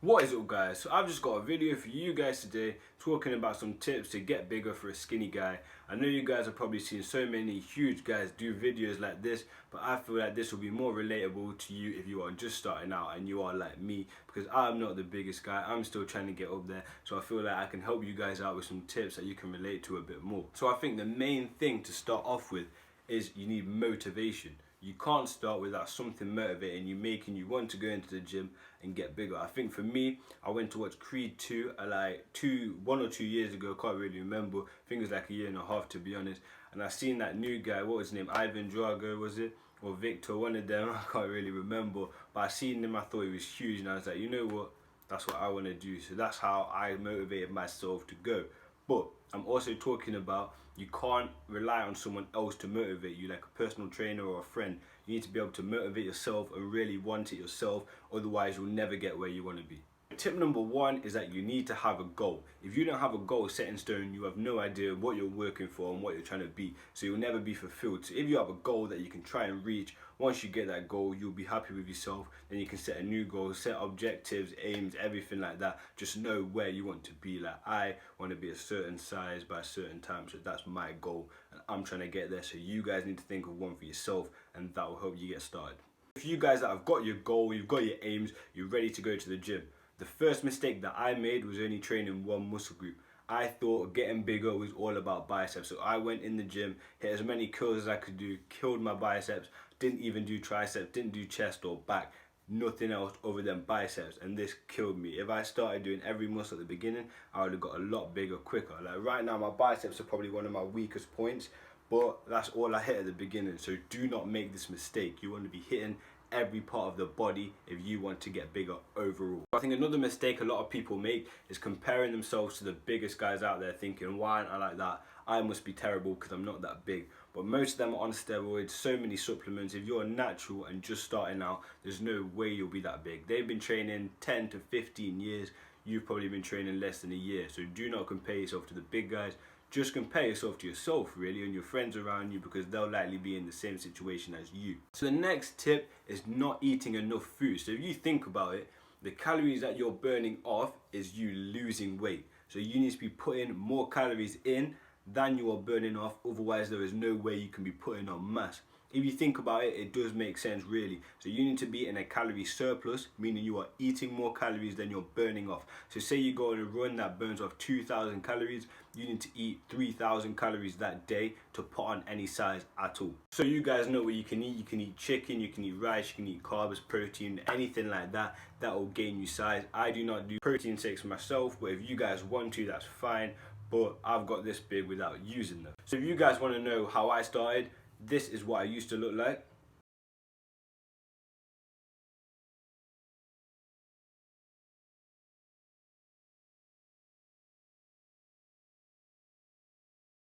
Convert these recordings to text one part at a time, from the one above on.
What is up, guys? So I've just got a video for you guys today talking about some tips to get bigger for a skinny guy. I know you guys have probably seen so many huge guys do videos like this, but I feel like this will be more relatable to you if you are just starting out and you are like me, because I'm not the biggest guy. I'm still trying to get up there, so I feel like I can help you guys out with some tips that you can relate to a bit more. So I think the main thing to start off with is you need motivation. You can't start without something motivating you, making you want to go into the gym and get bigger. I think for me, I went to watch Creed 2 like 1 or 2 years ago, can't really remember. I think it was like a year and a half, to be honest. And I seen that new guy, what was his name, Ivan Drago, was it? Or Victor, one of them, I can't really remember. But I seen him, I thought he was huge, and I was like, you know what, that's what I want to do. So that's how I motivated myself to go. But I'm also talking about you can't rely on someone else to motivate you, like a personal trainer or a friend. You need to be able to motivate yourself and really want it yourself, otherwise you'll never get where you want to be. Tip number one is that you need to have a goal. If you don't have a goal set in stone, you have no idea what you're working for and what you're trying to be, so you'll never be fulfilled. So if you have a goal that you can try and reach, once you get that goal, you'll be happy with yourself. Then you can set a new goal, set objectives, aims, everything like that. Just know where you want to be. Like, I want to be a certain size by a certain time, so that's my goal and I'm trying to get there. So you guys need to think of one for yourself, and that will help you get started. If you guys that have got your goal, you've got your aims, you're ready to go to the gym. The first mistake that I made was only training one muscle group. I thought getting bigger was all about biceps, so I went in the gym, hit as many curls as I could do, killed my biceps, didn't even do triceps, didn't do chest or back, nothing else other than biceps, and this killed me. If I started doing every muscle at the beginning, I would have got a lot bigger quicker. Like right now, my biceps are probably one of my weakest points, but that's all I hit at the beginning, so do not make this mistake. You want to be hitting every part of the body if you want to get bigger overall. I think another mistake a lot of people make is comparing themselves to the biggest guys out there, thinking, why aren't I like that? I must be terrible because I'm not that big. But most of them are on steroids, so many supplements. If you're natural and just starting out, there's no way you'll be that big. They've been training 10 to 15 years. You've probably been training less than a year. So do not compare yourself to the big guys. Just compare yourself to yourself, really, and your friends around you, because they'll likely be in the same situation as you. So the next tip is not eating enough food. So if you think about it, the calories that you're burning off is you losing weight. So you need to be putting more calories in than you are burning off, otherwise there is no way you can be putting on mass. If you think about it, it does make sense, really. So you need to be in a calorie surplus, meaning you are eating more calories than you're burning off. So say you go on a run that burns off 2,000 calories, you need to eat 3,000 calories that day to put on any size at all. So you guys know what you can eat. You can eat chicken, you can eat rice, you can eat carbs, protein, anything like that. That will gain you size. I do not do protein shakes myself, but if you guys want to, that's fine. But I've got this big without using them. So if you guys want to know how I started, this is what I used to look like.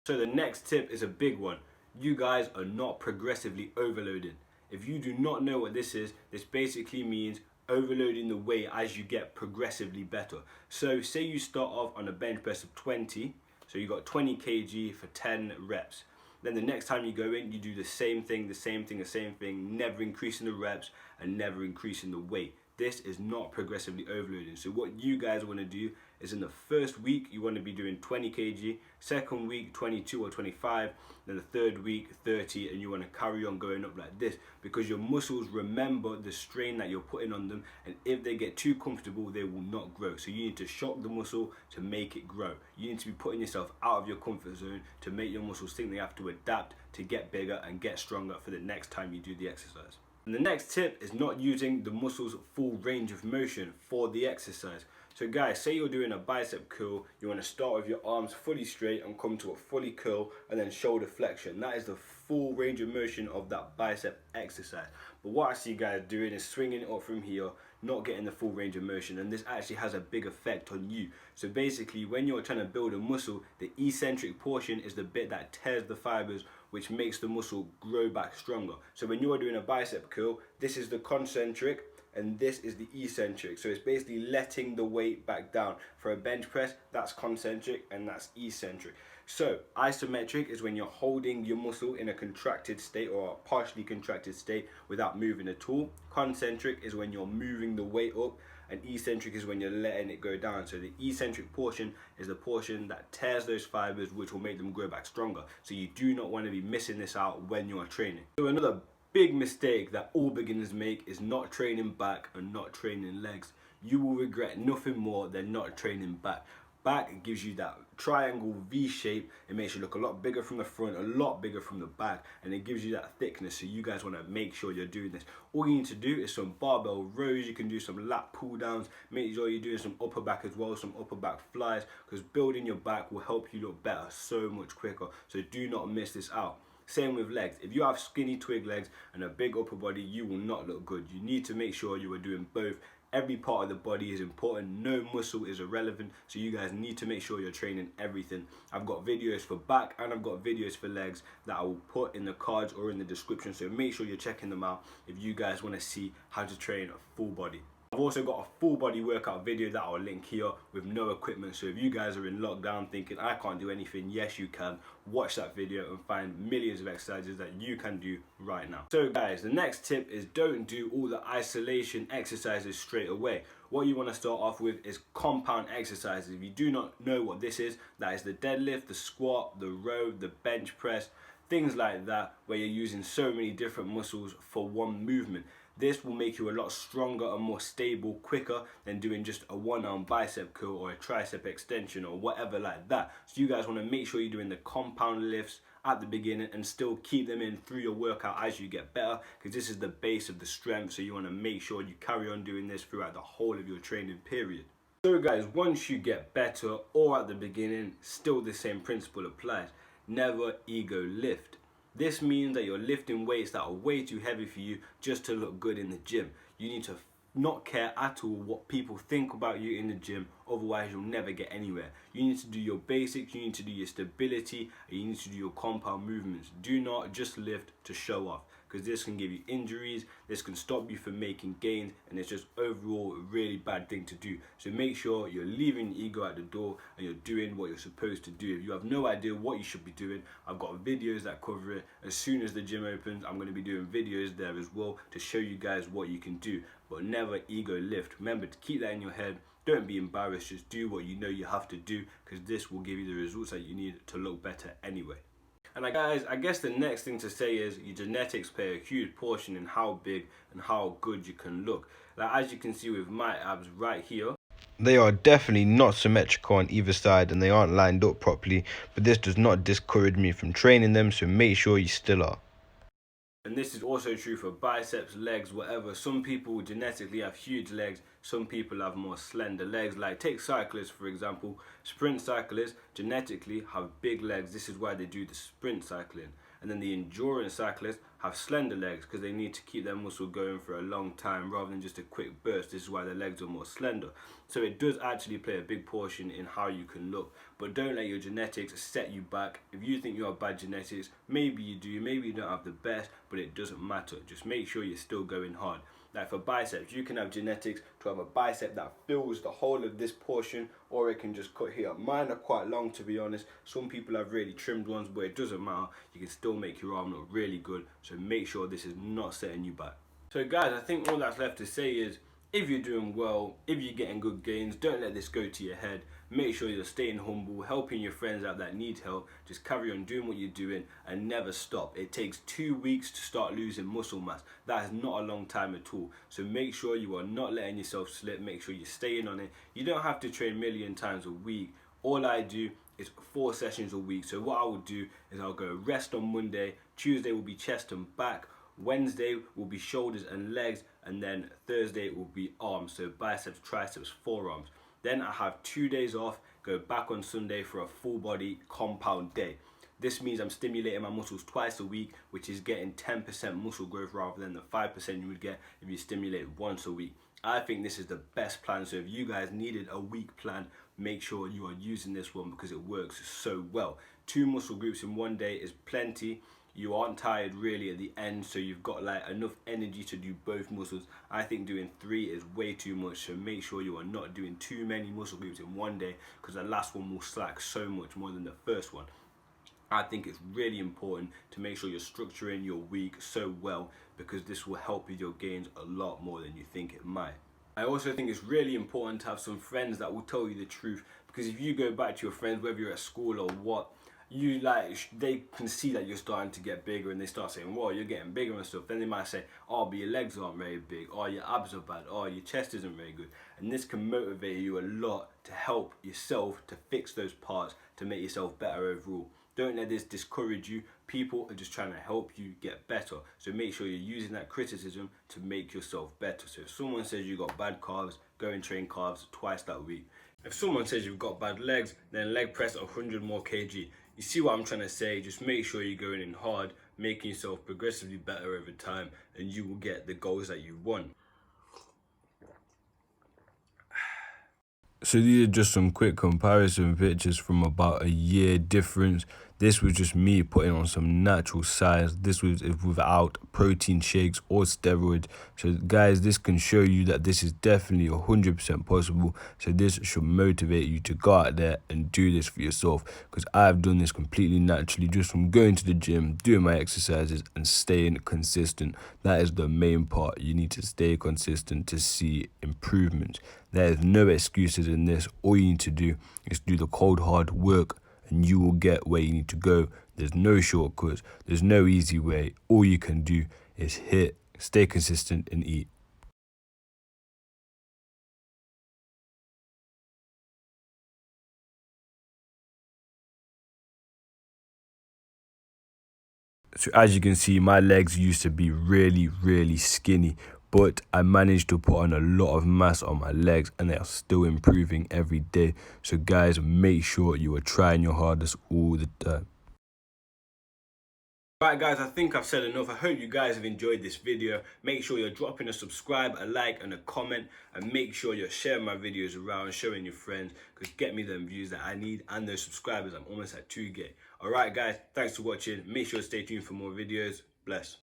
So the next tip is a big one. You guys are not progressively overloading. If you do not know what this is, this basically means overloading the weight as you get progressively better. So say you start off on a bench press of 20, so you got 20 kg for 10 reps. Then the next time you go in, you do the same thing, never increasing the reps and never increasing the weight. This is not progressively overloading. So what you guys want to do is, in the first week, you want to be doing 20 kg, second week 22 or 25, then the third week 30, and you want to carry on going up like this, because your muscles remember the strain that you're putting on them, and if they get too comfortable, they will not grow. So you need to shock the muscle to make it grow. You need to be putting yourself out of your comfort zone to make your muscles think they have to adapt to get bigger and get stronger for the next time you do the exercise. And the next tip is not using the muscle's full range of motion for the exercise. So guys, say you're doing a bicep curl, you want to start with your arms fully straight and come to a fully curl and then shoulder flexion. That is the full range of motion of that bicep exercise. But what I see guys doing is swinging it up from here, not getting the full range of motion, and this actually has a big effect on you. So basically, when you're trying to build a muscle, the eccentric portion is the bit that tears the fibers, which makes the muscle grow back stronger. So when you're doing a bicep curl, this is the concentric and this is the eccentric. So it's basically letting the weight back down. For a bench press, that's concentric and that's eccentric. So isometric is when you're holding your muscle in a contracted state or a partially contracted state without moving at all. Concentric is when you're moving the weight up, and eccentric is when you're letting it go down. So the eccentric portion is the portion that tears those fibers, which will make them grow back stronger. So you do not want to be missing this out when you are training. So another big mistake that all beginners make is not training back and not training legs. You will regret nothing more than not training back. Back gives you that triangle V shape. It makes you look a lot bigger from the front, a lot bigger from the back, and it gives you that thickness. So you guys want to make sure you're doing this. All you need to do is some barbell rows. You can do some lat pull downs. Make sure you're doing some upper back as well, some upper back flies, because building your back will help you look better so much quicker. So do not miss this out. Same with legs. If you have skinny twig legs and a big upper body, you will not look good. You need to make sure you are doing both. Every part of the body is important. No muscle is irrelevant. So you guys need to make sure you're training everything. I've got videos for back and I've got videos for legs that I will put in the cards or in the description. So make sure you're checking them out if you guys want to see how to train a full body. I've also got a full body workout video that I'll link here with no equipment. So if you guys are in lockdown thinking I can't do anything, yes you can. Watch that video and find millions of exercises that you can do right now. So guys, the next tip is don't do all the isolation exercises straight away. What you want to start off with is compound exercises. If you do not know what this is, that is the deadlift, the squat, the row, the bench press, things like that, where you're using so many different muscles for one movement. This will make you a lot stronger and more stable quicker than doing just a one-arm bicep curl or a tricep extension or whatever like that. So you guys want to make sure you're doing the compound lifts at the beginning and still keep them in through your workout as you get better, because this is the base of the strength. So you want to make sure you carry on doing this throughout the whole of your training period. So guys, once you get better or at the beginning, still the same principle applies. Never ego lift. This means that you're lifting weights that are way too heavy for you just to look good in the gym. You need to not care at all what people think about you in the gym, otherwise you'll never get anywhere. You need to do your basics, you need to do your stability, and you need to do your compound movements. Do not just lift to show off, because this can give you injuries, this can stop you from making gains, and it's just overall a really bad thing to do. So make sure you're leaving the ego at the door and you're doing what you're supposed to do. If you have no idea what you should be doing, I've got videos that cover it. As soon as the gym opens, I'm going to be doing videos there as well to show you guys what you can do. But never ego lift. Remember to keep that in your head. Don't be embarrassed, just do what you know you have to do, because this will give you the results that you need to look better anyway. And guys, I guess the next thing to say is your genetics play a huge portion in how big and how good you can look. Like as you can see with my abs right here, they are definitely not symmetrical on either side and they aren't lined up properly, but this does not discourage me from training them, so make sure you still are. and this is also true for biceps, legs, whatever. Some people genetically have huge legs, some people have more slender legs. Like take cyclists for example. Sprint cyclists genetically have big legs. This is why they do the sprint cycling. And then the endurance cyclists have slender legs because they need to keep their muscle going for a long time rather than just a quick burst. This is why their legs are more slender. So it does actually play a big portion in how you can look. But don't let your genetics set you back. If you think you have bad genetics, maybe you do, maybe you don't have the best, but it doesn't matter. Just make sure you're still going hard. Like for biceps, you can have genetics to have a bicep that fills the whole of this portion, or it can just cut here. Mine are quite long, to be honest. Some people have really trimmed ones, but it doesn't matter. You can still make your arm look really good. So make sure this is not setting you back. So guys, I think all that's left to say is, if you're doing well, if you're getting good gains, don't let this go to your head. Make sure you're staying humble, helping your friends out that need help. Just carry on doing what you're doing and never stop. It takes 2 weeks to start losing muscle mass. That is not a long time at all. So make sure you are not letting yourself slip. Make sure you're staying on it. You don't have to train a million times a week. All I do is 4 sessions a week. So what I will do is I'll go rest on Monday. Tuesday will be chest and back. Wednesday will be shoulders and legs, and then Thursday will be arms, so biceps, triceps, forearms. Then I have 2 days off, go back on Sunday for a full body compound day. This means I'm stimulating my muscles twice a week, which is getting 10% muscle growth rather than the 5% you would get if you stimulate once a week. I think this is the best plan, so if you guys needed a week plan, make sure you are using this one because it works so well. 2 muscle groups in 1 day is plenty. You aren't tired really at the end, so you've got like enough energy to do both muscles. I think doing 3 is way too much, so make sure you are not doing too many muscle groups in 1 day, because the last one will slack so much more than the first one. I think it's really important to make sure you're structuring your week so well, because this will help with your gains a lot more than you think it might. I also think it's really important to have some friends that will tell you the truth, because if you go back to your friends, whether you're at school or what, you like they can see that you're starting to get bigger and they start saying, "Whoa, you're getting bigger and stuff." Then they might say, "Oh, but your legs aren't very big, or your abs are bad, or your chest isn't very good," and this can motivate you a lot to help yourself to fix those parts to make yourself better overall. Don't let this discourage you. People are just trying to help you get better. So make sure you're using that criticism to make yourself better. So if someone says you got bad calves, go and train calves twice that week. If someone says you've got bad legs, then leg press 100 more kg. You see what I'm trying to say? Just make sure you're going in hard, making yourself progressively better over time, and you will get the goals that you want. So these are just some quick comparison pictures from about a year difference. This was just me putting on some natural size. This was without protein shakes or steroids. So guys, this can show you that this is definitely 100% possible. So this should motivate you to go out there and do this for yourself, because I've done this completely naturally, just from going to the gym, doing my exercises and staying consistent. That is the main part. You need to stay consistent to see improvements. There is no excuses in this. All you need to do is do the cold hard work and you will get where you need to go. There's no shortcuts. There's no easy way. All you can do is hit, stay consistent and eat. So as you can see, my legs used to be really skinny, but I managed to put on a lot of mass on my legs and they are still improving every day. So guys, make sure you are trying your hardest all the time. Right guys, I think I've said enough. I hope you guys have enjoyed this video. Make sure you're dropping a subscribe, a like and a comment, and make sure you're sharing my videos around, showing your friends, because get me them views that I need and those subscribers. I'm almost at 2K. Alright guys, thanks for watching. Make sure to stay tuned for more videos. Bless.